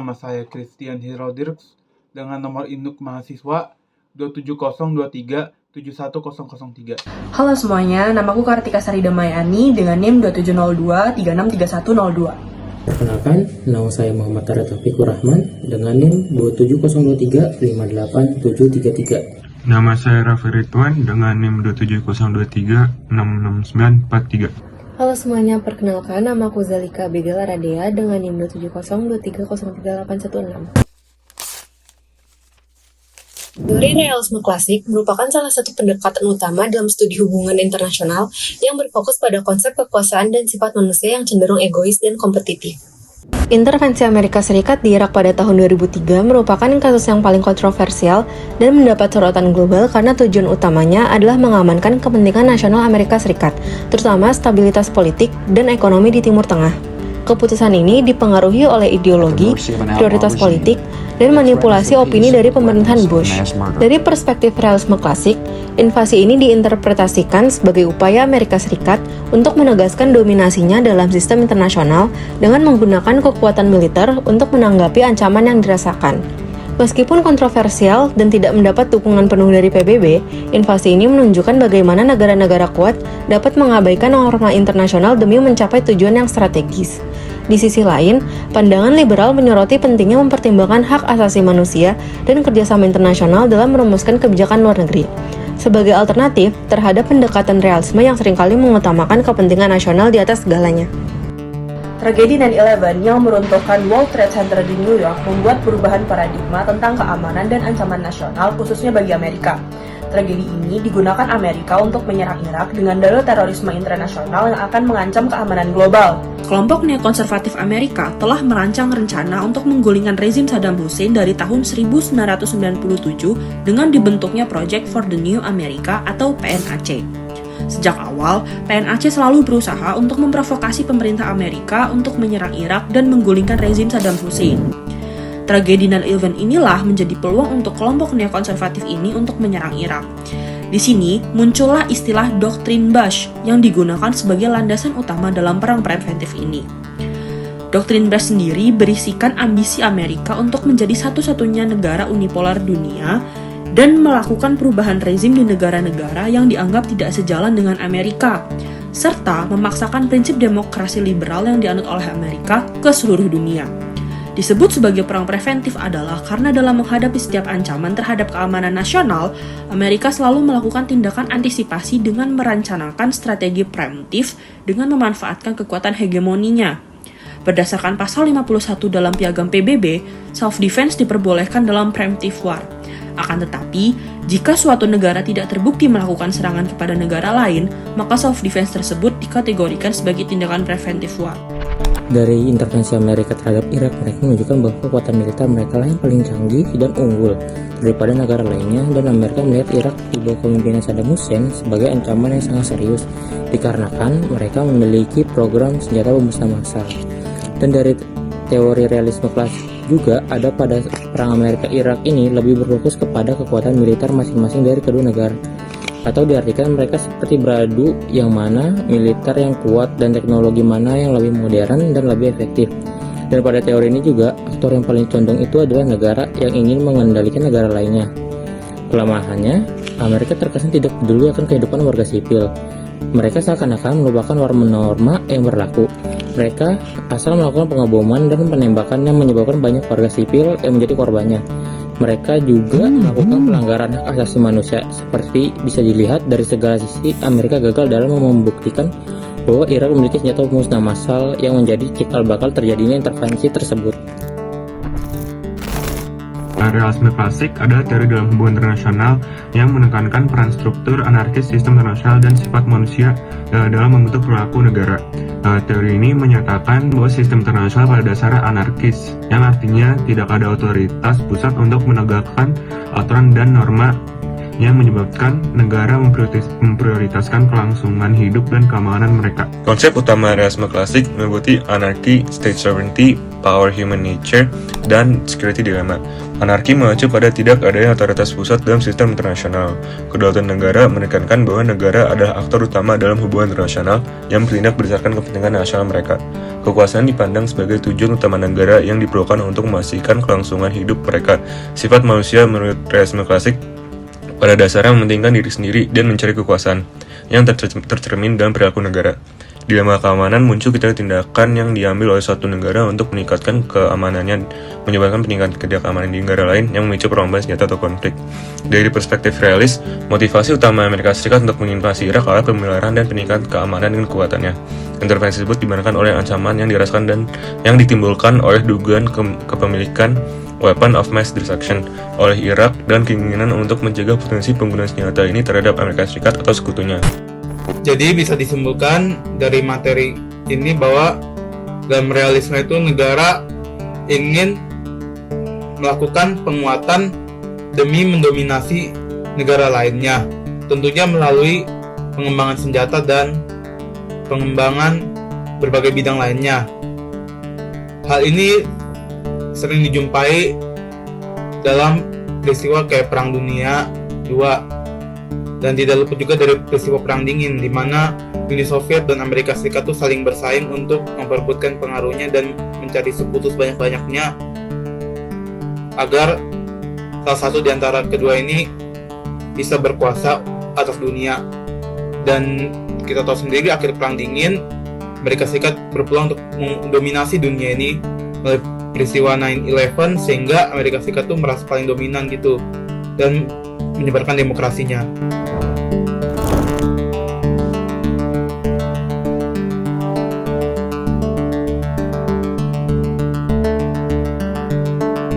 nama saya Christian Hirodirks dengan nomor induk mahasiswa 27023710003. Halo semuanya, namaku Kartika Sari Damayani dengan NIM 2702363102. Perkenalkan, nama saya Muhammad Tara Taufikur Rahman dengan NIM 27023568733. Nama saya Raffi Ridwan dengan NIM 270366943. Halo semuanya, perkenalkan namaku Zalika Begala Radea dengan NIM 27023033816. Teori realisme klasik merupakan salah satu pendekatan utama dalam studi hubungan internasional yang berfokus pada konsep kekuasaan dan sifat manusia yang cenderung egois dan kompetitif. Intervensi Amerika Serikat di Irak pada tahun 2003 merupakan kasus yang paling kontroversial dan mendapat sorotan global karena tujuan utamanya adalah mengamankan kepentingan nasional Amerika Serikat, terutama stabilitas politik dan ekonomi di Timur Tengah. Keputusan ini dipengaruhi oleh ideologi, prioritas politik, dan manipulasi opini dari pemerintahan Bush. Dari perspektif realisme klasik, invasi ini diinterpretasikan sebagai upaya Amerika Serikat untuk menegaskan dominasinya dalam sistem internasional dengan menggunakan kekuatan militer untuk menanggapi ancaman yang dirasakan. Meskipun kontroversial dan tidak mendapat dukungan penuh dari PBB, invasi ini menunjukkan bagaimana negara-negara kuat dapat mengabaikan norma internasional demi mencapai tujuan yang strategis. Di sisi lain, pandangan liberal menyoroti pentingnya mempertimbangkan hak asasi manusia dan kerjasama internasional dalam merumuskan kebijakan luar negeri. Sebagai alternatif terhadap pendekatan realisme yang seringkali mengutamakan kepentingan nasional di atas segalanya. Tragedi 9/11 yang meruntuhkan World Trade Center di New York membuat perubahan paradigma tentang keamanan dan ancaman nasional khususnya bagi Amerika. Tragedi ini digunakan Amerika untuk menyerang Irak dengan dalih terorisme internasional yang akan mengancam keamanan global. Kelompok neokonservatif Amerika telah merancang rencana untuk menggulingkan rezim Saddam Hussein dari tahun 1997 dengan dibentuknya Project for the New America atau PNAC. Sejak awal, PNAC selalu berusaha untuk memprovokasi pemerintah Amerika untuk menyerang Irak dan menggulingkan rezim Saddam Hussein. Tragedi 9/11 inilah menjadi peluang untuk kelompok neokonservatif ini untuk menyerang Irak. Di sini muncullah istilah doktrin Bush yang digunakan sebagai landasan utama dalam perang preventif ini. Doktrin Bush sendiri berisikan ambisi Amerika untuk menjadi satu-satunya negara unipolar dunia dan melakukan perubahan rezim di negara-negara yang dianggap tidak sejalan dengan Amerika, serta memaksakan prinsip demokrasi liberal yang dianut oleh Amerika ke seluruh dunia. Disebut sebagai perang preventif adalah karena dalam menghadapi setiap ancaman terhadap keamanan nasional, Amerika selalu melakukan tindakan antisipasi dengan merencanakan strategi preemptif dengan memanfaatkan kekuatan hegemoninya. Berdasarkan pasal 51 dalam piagam PBB, self-defense diperbolehkan dalam preemptive war. Akan tetapi, jika suatu negara tidak terbukti melakukan serangan kepada negara lain, maka self-defense tersebut dikategorikan sebagai tindakan preventive war. Dari intervensi Amerika terhadap Irak, mereka menunjukkan bahwa kekuatan militer mereka lah yang paling canggih dan unggul daripada negara lainnya, dan Amerika melihat Irak di bawah kepemimpinan Saddam Hussein sebagai ancaman yang sangat serius, dikarenakan mereka memiliki program senjata pembunuh massal. Dan dari teori realisme klasik juga ada pada perang Amerika-Irak ini lebih berfokus kepada kekuatan militer masing-masing dari kedua negara, atau diartikan mereka seperti beradu yang mana militer yang kuat dan teknologi mana yang lebih modern dan lebih efektif. Dan pada teori ini juga aktor yang paling condong itu adalah negara yang ingin mengendalikan negara lainnya. Kelemahannya, Amerika terkesan tidak peduli akan kehidupan warga sipil. Mereka seakan-akan melupakan norma yang berlaku. Mereka asal melakukan pengeboman dan penembakan yang menyebabkan banyak warga sipil yang menjadi korbannya. Mereka juga melakukan pelanggaran hak asasi manusia. Seperti bisa dilihat dari segala sisi, Amerika gagal dalam membuktikan bahwa Irak memiliki senjata pemusnah massal yang menjadi cikal bakal terjadinya intervensi tersebut. Realisme klasik adalah teori dalam hubungan internasional yang menekankan peran struktur anarkis sistem internasional dan sifat manusia dalam membentuk perilaku negara. Teori ini menyatakan bahwa sistem internasional pada dasarnya anarkis, yang artinya tidak ada otoritas pusat untuk menegakkan aturan dan norma yang menyebabkan negara memprioritaskan kelangsungan hidup dan keamanan mereka. Konsep utama realisme klasik meliputi anarki, state sovereignty, power, human nature, dan security dilemma. Anarki mengacu pada tidak adanya otoritas pusat dalam sistem internasional. Kedaulatan negara menekankan bahwa negara adalah aktor utama dalam hubungan internasional yang bertindak berdasarkan kepentingan nasional mereka. Kekuasaan dipandang sebagai tujuan utama negara yang diperlukan untuk memastikan kelangsungan hidup mereka. Sifat manusia menurut realisme klasik pada dasarnya mementingkan diri sendiri dan mencari kekuasaan yang tercermin dalam perilaku negara. Dilema keamanan muncul ketika tindakan yang diambil oleh suatu negara untuk meningkatkan keamanannya menyebabkan peningkatan ketidakamanan di negara lain yang memicu perlombaan senjata atau konflik. Dari perspektif realis, motivasi utama Amerika Serikat untuk menginvasi Irak adalah pemeliharaan dan peningkatan keamanan dan kekuatannya. Intervensi tersebut dibenarkan oleh ancaman yang dirasakan dan yang ditimbulkan oleh dugaan kepemilikan weapon of mass destruction oleh Irak dan keinginan untuk menjaga potensi penggunaan senjata ini terhadap Amerika Serikat atau sekutunya. Jadi bisa disimpulkan dari materi ini bahwa dalam realisme itu negara ingin melakukan penguatan demi mendominasi negara lainnya, tentunya melalui pengembangan senjata dan pengembangan berbagai bidang lainnya. Hal ini sering dijumpai dalam peristiwa kayak Perang Dunia II, dan tidak luput juga dari peristiwa Perang Dingin, di mana Uni Soviet dan Amerika Serikat tuh saling bersaing untuk memperebutkan pengaruhnya dan mencari sekutu sebanyak-banyaknya agar salah satu di antara kedua ini bisa berkuasa atas dunia. Dan kita tahu sendiri akhir Perang Dingin, Amerika Serikat berpeluang untuk mendominasi dunia ini melalui peristiwa 9/11, sehingga Amerika Serikat tuh merasa paling dominan gitu dan menyebarkan demokrasinya.